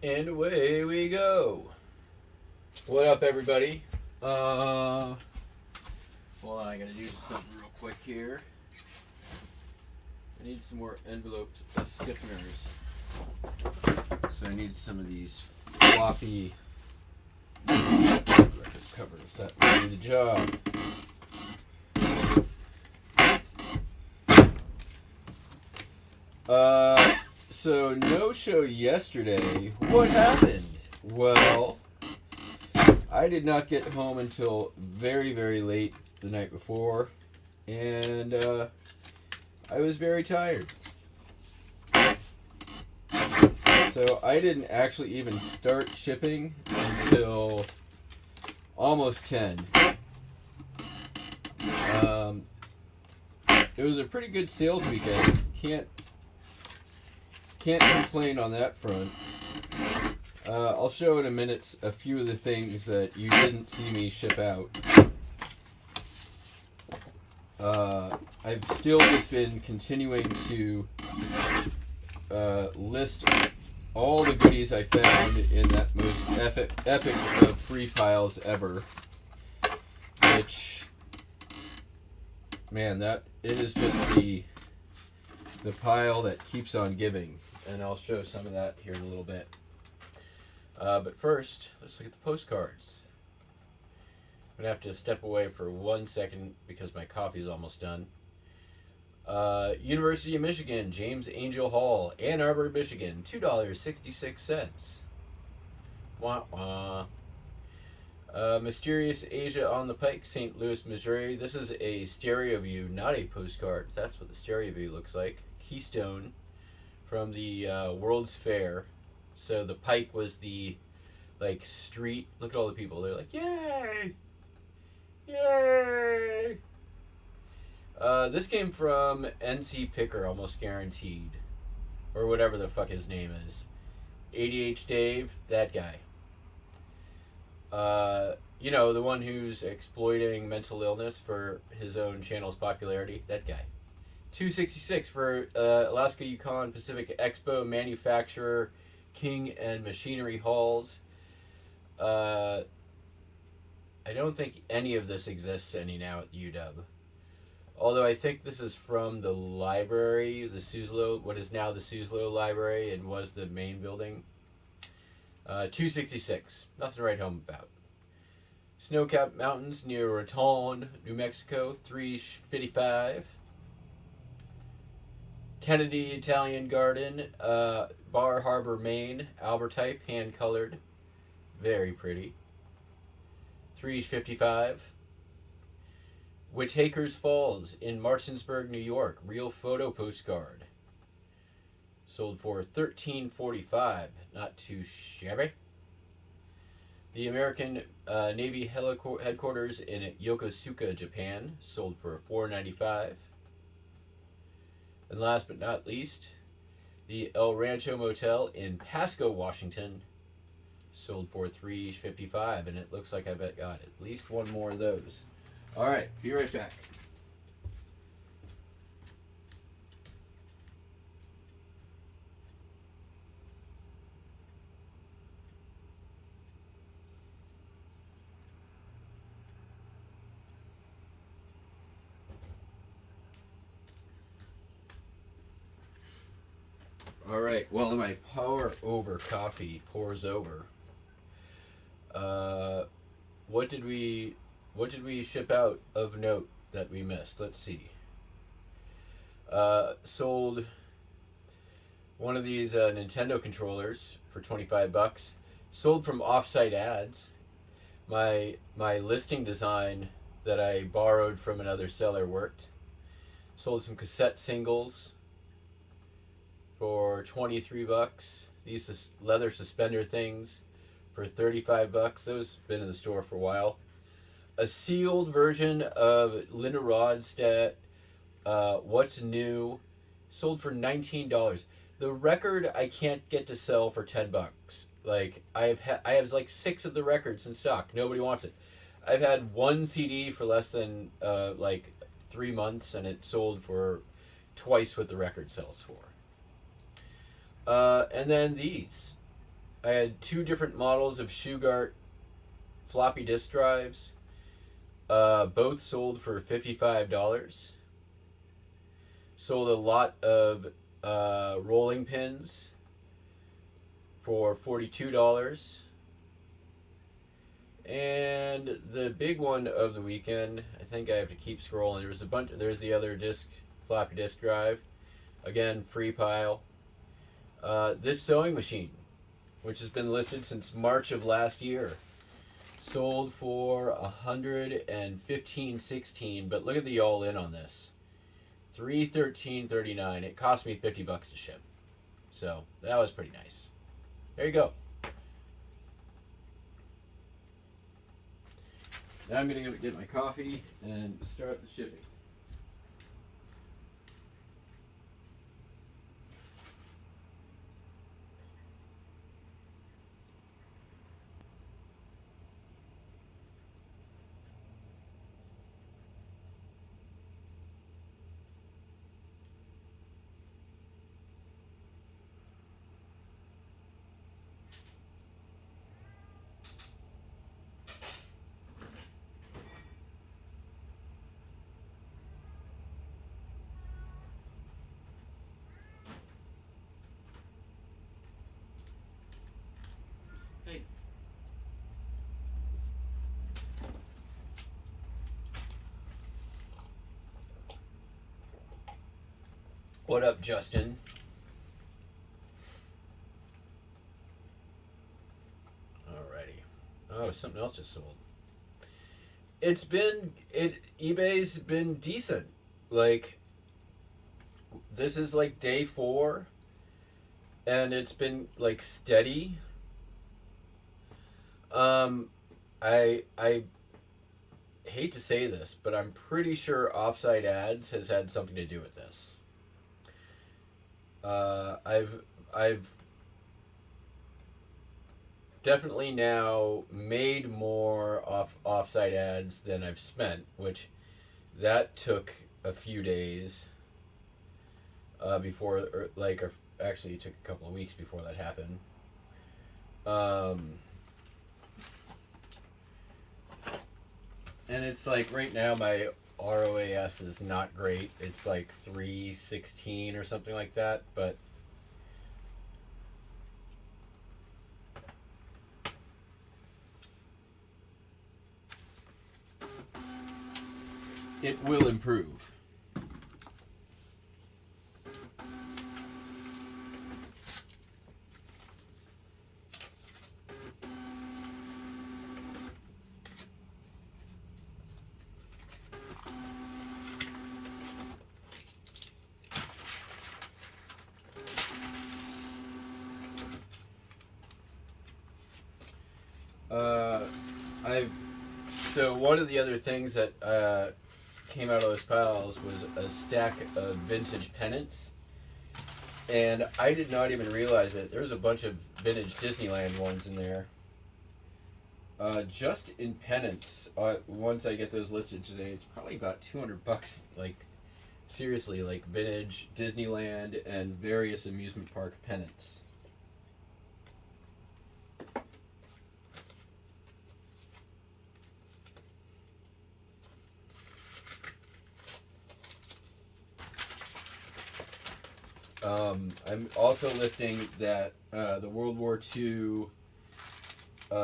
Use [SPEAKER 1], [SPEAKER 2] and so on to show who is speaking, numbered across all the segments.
[SPEAKER 1] And away we go. What up, everybody? Hold on, I gotta do something real quick here. I need some more enveloped stiffeners. So I need some of these floppy record covers. That will do the job. So no show yesterday. What happened? Well, I did not get home until very, very late the night before, and I was very tired. So I didn't actually even start shipping until almost 10. It was a pretty good sales weekend. Can't complain on that front. I'll show in a minute a few of the things that you didn't see me ship out. I've still just been continuing to list all the goodies I found in that most epic of free piles ever. Which, man, that it is just the pile that keeps on giving. And I'll show some of that here in a little bit. But first, let's look at the postcards. I'm going to have to step away for 1 second because my coffee's almost done. University of Michigan, James Angel Hall, Ann Arbor, Michigan, $2.66. Wah wah. Mysterious Asia on the Pike, St. Louis, Missouri. This is a stereo view, not a postcard. That's what the stereo view looks like. Keystone from the World's Fair. So the Pike was the street. Look at all the people. They're like, yay! Yay! This came from NC Picker, almost guaranteed. Or whatever the fuck his name is. ADH Dave, that guy. You know, the one who's exploiting mental illness for his own channel's popularity. That guy. $2.66 for Alaska Yukon Pacific Expo Manufacturer King and Machinery Halls. I don't think any of this exists any now at UW. Although I think this is from the library, the Suzzalo, what is now the Suzzalo Library and was the main building. $2.66. Nothing to write home about. Snow-capped mountains near Raton, New Mexico, $3.55. Kennedy Italian Garden, Bar Harbor, Maine, Albertype, hand-colored. Very pretty. $3.55. Whitakers Falls in Martinsburg, New York. Real photo postcard. Sold for $13.45. Not too shabby. The American Navy headquarters in Yokosuka, Japan. Sold for $4.95. And last but not least, the El Rancho Motel in Pasco, Washington. Sold for $3.55, and it looks like I got at least one more of those. All right, be right back. All right, while my pour over coffee pours over, what did we ship out of note that we missed? Let's see. Sold one of these Nintendo controllers for $25. Sold from Offsite Ads. My listing design that I borrowed from another seller worked. Sold some cassette singles for $23. These leather suspender things for $35. Those have been in the store for a while. A sealed version of Linda Ronstadt, What's New, sold for $19. The record I can't get to sell for $10. Like I have like 6 of the records in stock. Nobody wants it. I've had one CD for less than 3 months, and it sold for twice what the record sells for. And then these. I had two different models of Shugart floppy disk drives. Both sold for $55. Sold a lot of rolling pins for $42. And the big one of the weekend, I think I have to keep scrolling. There was a bunch. There's the other floppy disk drive. Again, free pile. This sewing machine, which has been listed since March of last year, sold for $115.16. But look at the all in on this, $313.39. It cost me $50 to ship, so that was pretty nice. There you go. Now I'm going to get my coffee and start the shipping. Hey. What up, Justin? Alrighty. Oh, something else just sold. eBay's been decent. Like, this is like day 4, and it's been like steady. I hate to say this, but I'm pretty sure offsite ads has had something to do with this. I've definitely now made more offsite ads than I've spent, which that took a few days before, or actually it took a couple of weeks before that happened. And it's like right now my ROAS is not great. It's like 316 or something like that, but it will improve. So one of the other things that came out of those piles was a stack of vintage pennants, and I did not even realize it. There was a bunch of vintage Disneyland ones in there. Just in pennants, once I get those listed today, it's probably about $200. Like, seriously, like vintage Disneyland and various amusement park pennants. I'm also listing that the World War II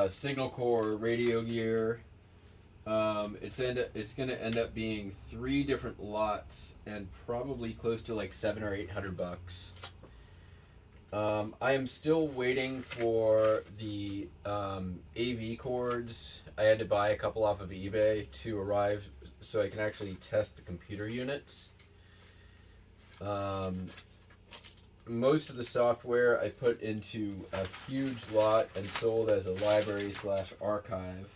[SPEAKER 1] Signal Corps radio gear. It's going to end up being 3 different lots and probably close to like $700 or $800. I am still waiting for the AV cords. I had to buy a couple off of eBay to arrive so I can actually test the computer units. Most of the software I put into a huge lot and sold as a library/archive.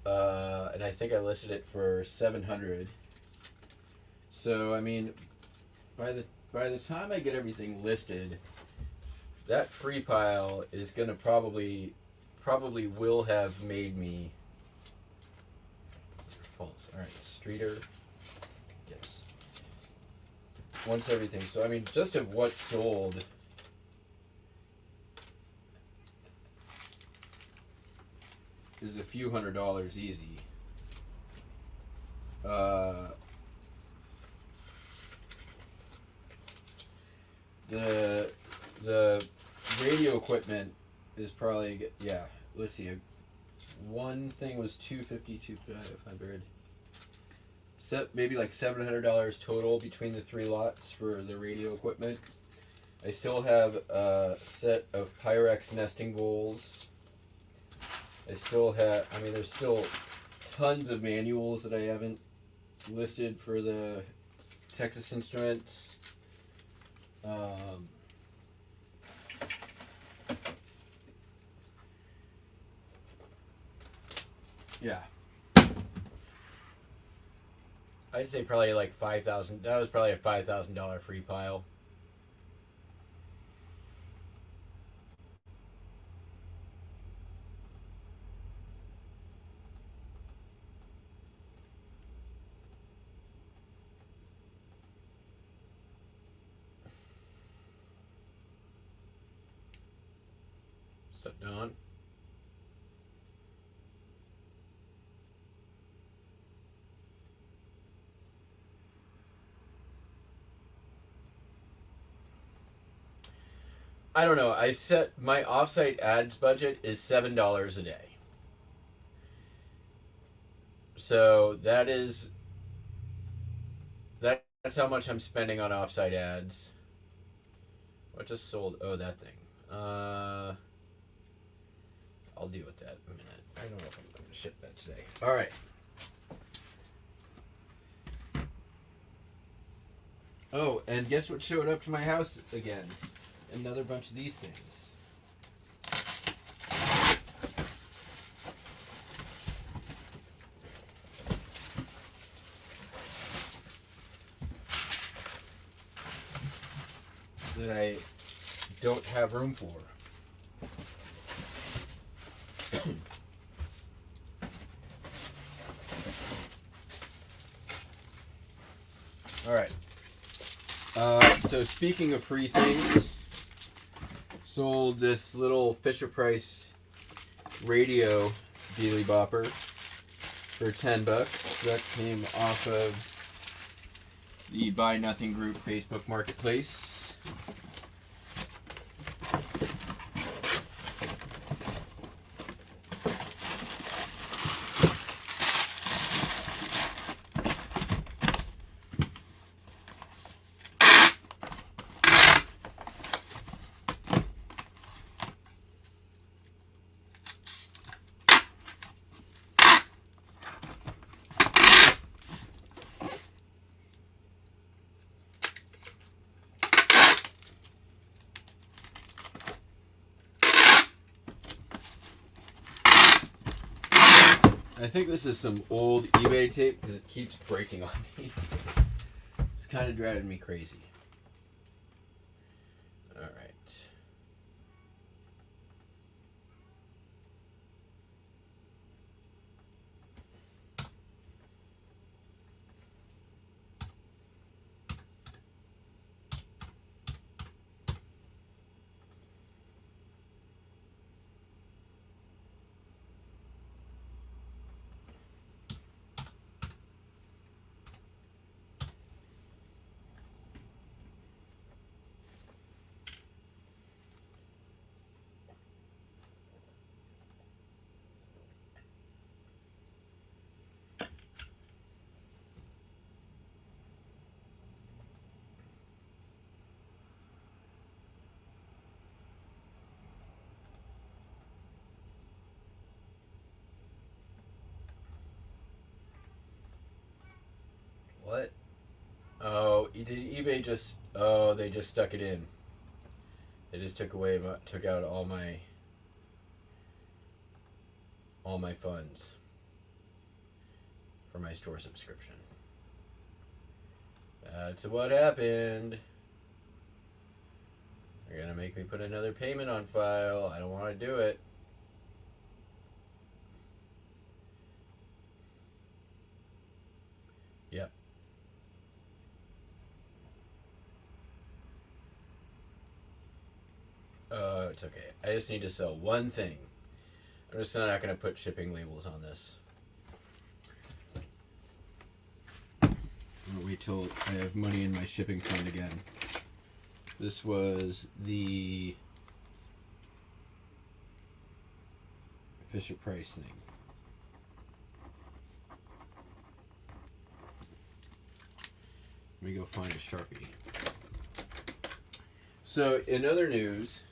[SPEAKER 1] And I think I listed it for $700. So I mean, by the time I get everything listed, that free pile is gonna probably will have made me false. All right, Streeter. Yes. Once everything. So I mean, just of what sold. is a few $100s easy. The radio equipment is probably, yeah, let's see, one thing was $250, $500. Maybe like $700 total between the 3 lots for the radio equipment. I still have a set of Pyrex nesting bowls. I still have, I mean, there's still tons of manuals that I haven't listed for the Texas Instruments. Yeah. I'd say probably like $5,000. That was probably a $5,000 free pile. What's up, Don? I don't know. I set my offsite ads budget is $7 a day. So that's how much I'm spending on offsite ads. What just sold? Oh, that thing. I'll deal with that in a minute. I don't know if I'm going to ship that today. All right. Oh, and guess what showed up to my house again? Another bunch of these things. That I don't have room for. All right. So speaking of free things, sold this little Fisher-Price radio Dealy Bopper for $10. That came off of the Buy Nothing Group Facebook Marketplace. I think this is some old eBay tape because it keeps breaking on me. It's kind of driving me crazy. All right. What? Oh, did eBay just? Oh, they just stuck it in. They just took out all my funds for my store subscription. That's what happened. They're gonna make me put another payment on file. I don't want to do it. Yep. It's okay. I just need to sell one thing. I'm just not going to put shipping labels on this. I'll wait till I have money in my shipping fund again. This was the Fisher Price thing. Let me go find a Sharpie. So, in other news,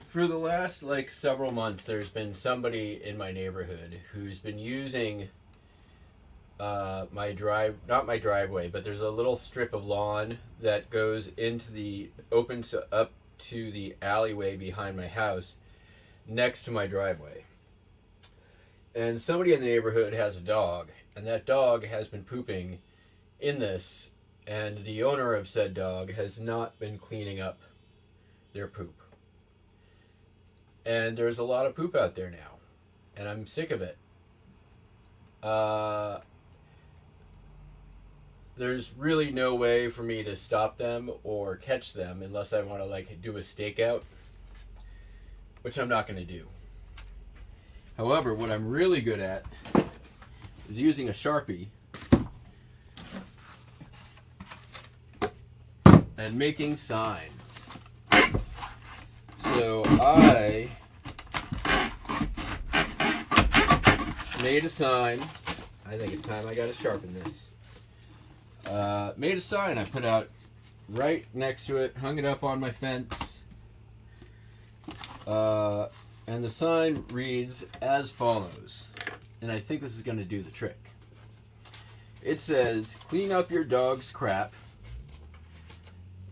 [SPEAKER 1] for the last several months, there's been somebody in my neighborhood who's been using not my driveway, but there's a little strip of lawn that goes opens up to the alleyway behind my house next to my driveway. And somebody in the neighborhood has a dog, and that dog has been pooping in this, and the owner of said dog has not been cleaning up their poop. And there's a lot of poop out there now, and I'm sick of it. There's really no way for me to stop them or catch them unless I want to do a stakeout, which I'm not going to do. However, what I'm really good at is using a Sharpie and making signs. So I made a sign. I think it's time I got to sharpen this. Made a sign I put out right next to it, hung it up on my fence. And the sign reads as follows. And I think this is going to do the trick. It says, "Clean up your dog's crap,"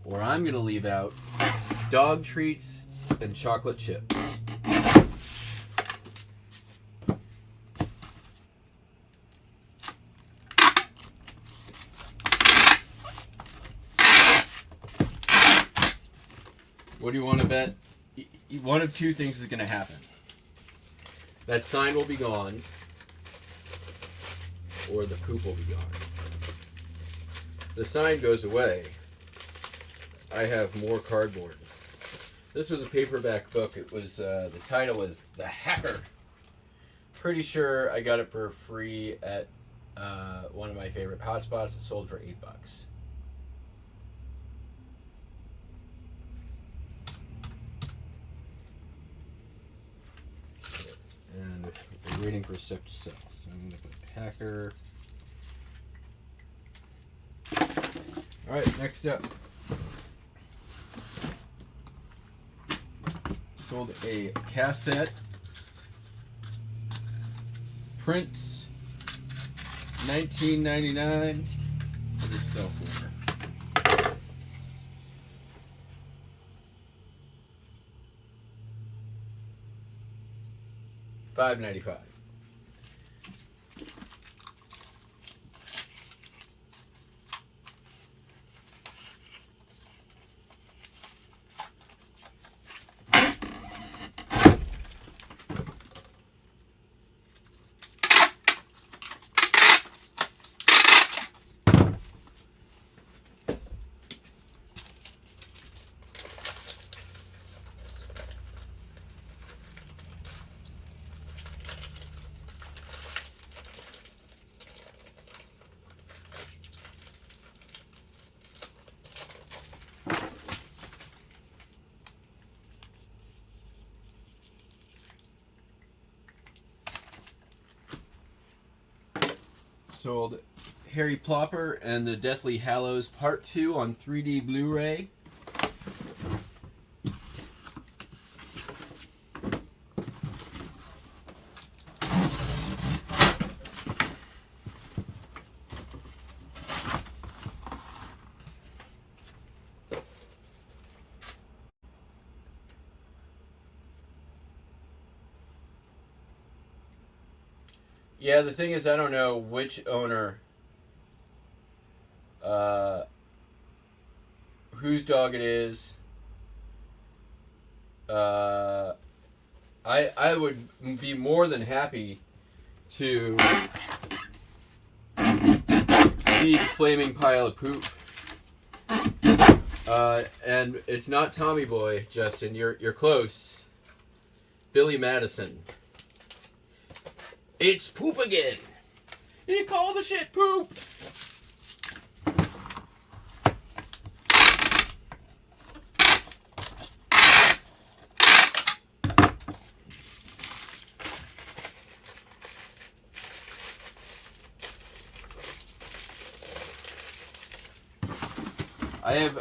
[SPEAKER 1] or I'm going to leave out dog treats and chocolate chips. What do you want to bet? One of two things is going to happen. That sign will be gone, or the poop will be gone. The sign goes away. I have more cardboard. This was a paperback book. It was the title is The Hacker. Pretty sure I got it for free at one of my favorite hotspots. It sold for $8. And I'm waiting for stuff to sell. So I'm going to put Hacker. Alright, next up. Sold a cassette. Prince. $19.99. What does it sell for? $5.95. Sold Harry Plopper and the Deathly Hallows Part 2 on 3D Blu-ray. Yeah, the thing is, I don't know which owner, whose dog it is, I would be more than happy to feed a flaming pile of poop. And it's not Tommy Boy, Justin. You're close. Billy Madison. It's poop again. He called the shit poop.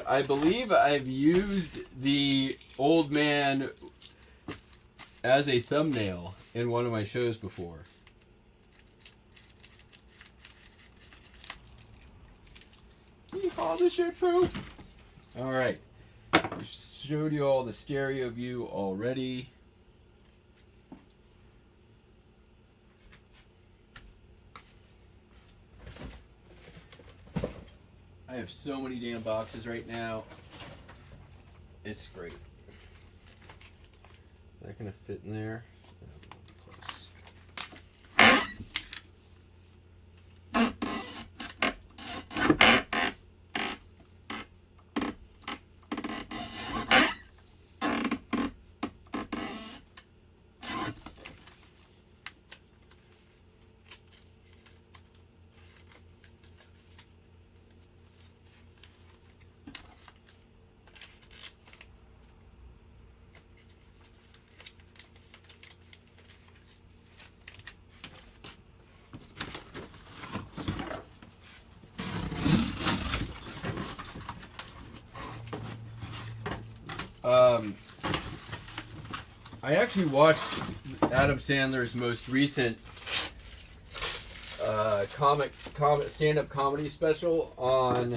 [SPEAKER 1] I believe I've used the old man as a thumbnail in one of my shows before. You call this shit poop? Alright. I showed you all the stereo view already. I have so many damn boxes right now. It's great. Is that gonna fit in there? Close. I actually watched Adam Sandler's most recent stand-up comedy special on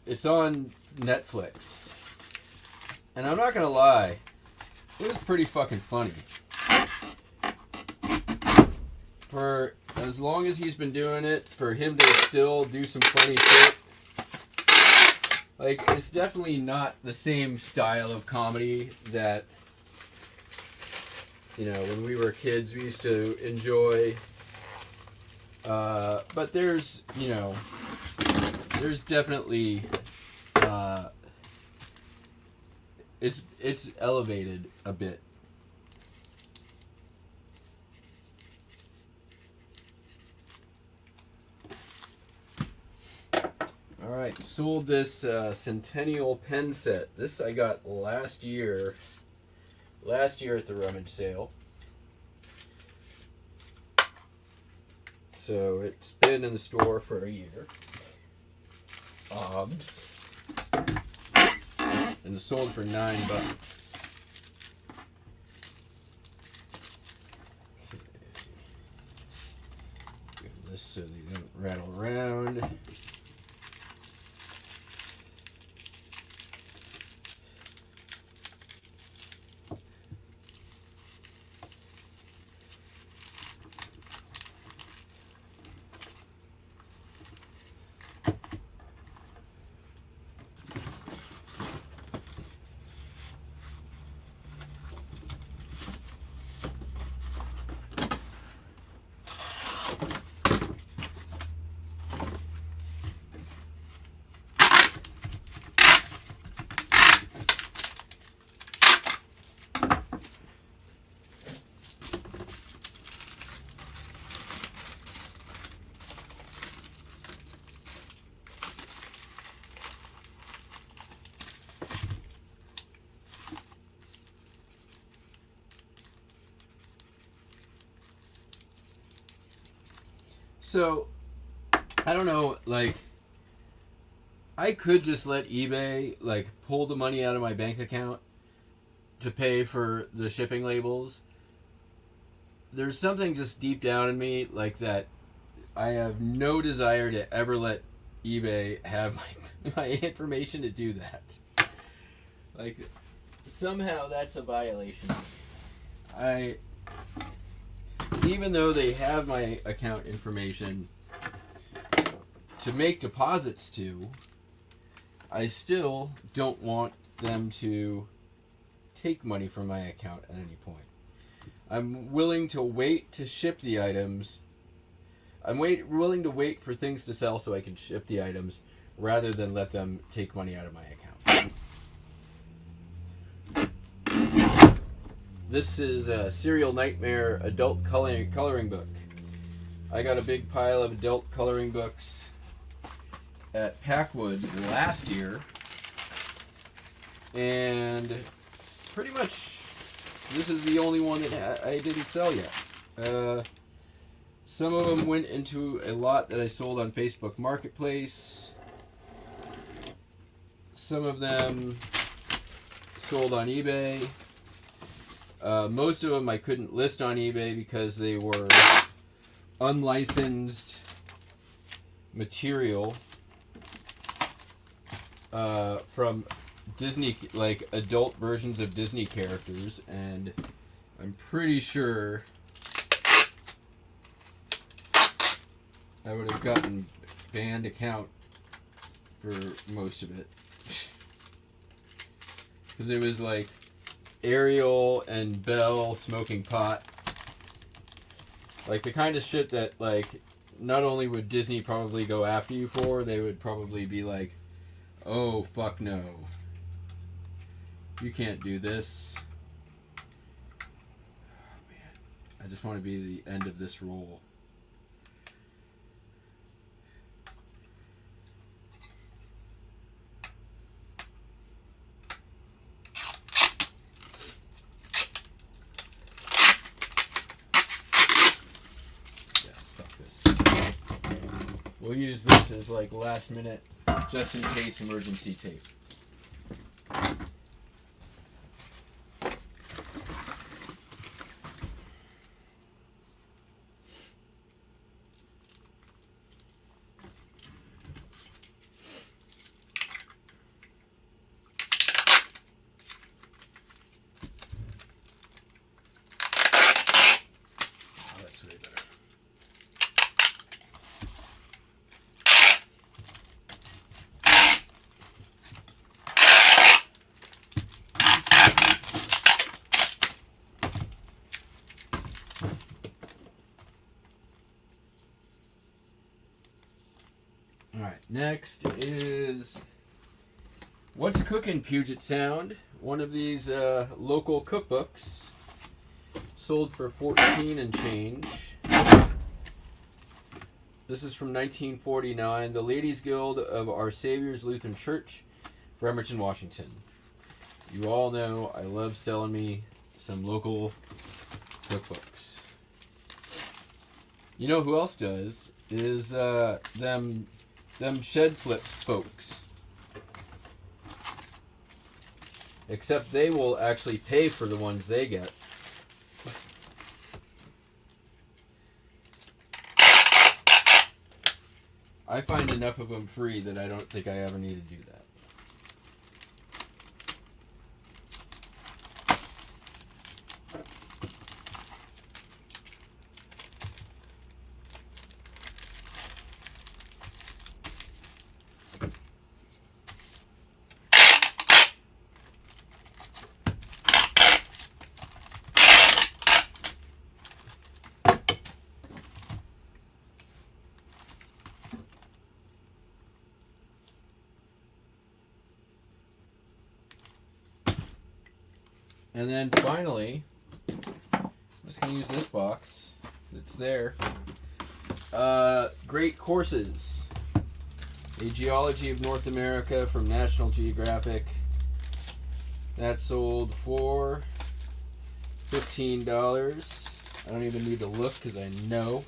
[SPEAKER 1] it's on Netflix, and I'm not gonna lie, it was pretty fucking funny. For as long as he's been doing it, for him to still do some funny shit. Like, it's definitely not the same style of comedy that, you know, when we were kids we used to enjoy. But there's, you know, there's definitely, it's elevated a bit. Alright, sold this Centennial pen set. This I got last year at the rummage sale. So it's been in the store for a year. Obs. And it sold for $9. Okay. Give this so they don't rattle around. So, I don't know, like, I could just let eBay, like, pull the money out of my bank account to pay for the shipping labels. There's something just deep down in me, like, that I have no desire to ever let eBay have my information to do that. Like, somehow that's a violation. Even though they have my account information to make deposits to, I still don't want them to take money from my account at any point. I'm willing to wait to ship the items. Willing to wait for things to sell so I can ship the items rather than let them take money out of my account. This is a Serial Nightmare adult coloring book. I got a big pile of adult coloring books at Packwood last year, and pretty much this is the only one that I didn't sell yet. Some of them went into a lot that I sold on Facebook Marketplace. Some of them sold on eBay. Most of them I couldn't list on eBay because they were unlicensed material from Disney, like adult versions of Disney characters, and I'm pretty sure I would have gotten banned account for most of it. Because it was like Ariel and Belle smoking pot. Like the kind of shit that, like, not only would Disney probably go after you for, they would probably be like, oh, fuck no. You can't do this. Oh, man. I just want to be the end of this roll. We'll use this as like last minute, just in case emergency tape. Oh, that's way better. Alright, next is What's Cookin' Puget Sound, one of these local cookbooks, sold for $14 and change. This is from 1949, the Ladies Guild of Our Savior's Lutheran Church, Bremerton, Washington. You all know I love selling me some local cookbooks. You know who else does is them shed flip folks. Except they will actually pay for the ones they get. I find enough of them free that I don't think I ever need to do that. And then finally, I'm just going to use this box that's there. Great Courses. A Geology of North America from National Geographic. That sold for $15. I don't even need to look because I know.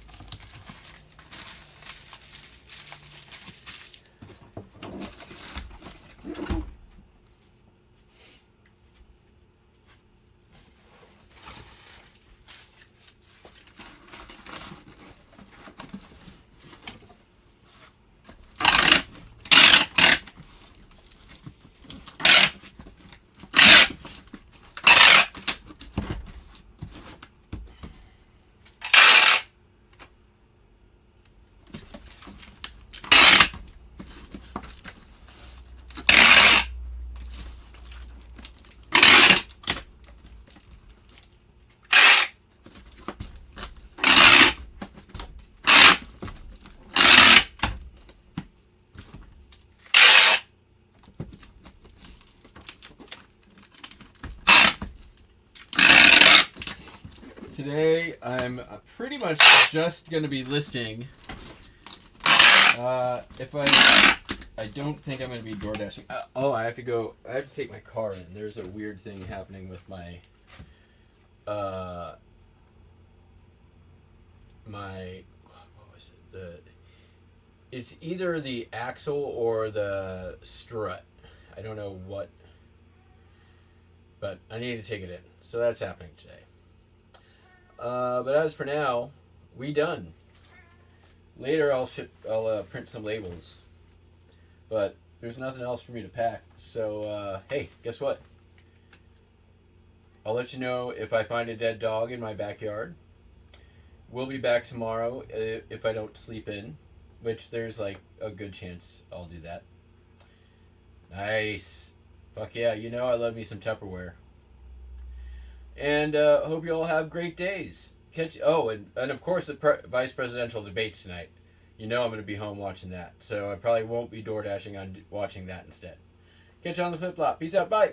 [SPEAKER 1] today I'm pretty much just going to be listing. If I don't think I'm going to be door dashing. I have to take my car in. There's a weird thing happening with my what was it? It's either the axle or the strut. I don't know what, but I need to take it in. So that's happening today. But as for now, we done. Later I'll print some labels. But there's nothing else for me to pack. So hey, guess what? I'll let you know if I find a dead dog in my backyard. We'll be back tomorrow if I don't sleep in, which there's like a good chance I'll do that. Nice. Fuck yeah, you know I love me some Tupperware. And hope you all have great days. And of course the vice presidential debates tonight. You know I'm going to be home watching that. So I probably won't be door dashing on watching that instead. Catch you on the flip flop. Peace out. Bye.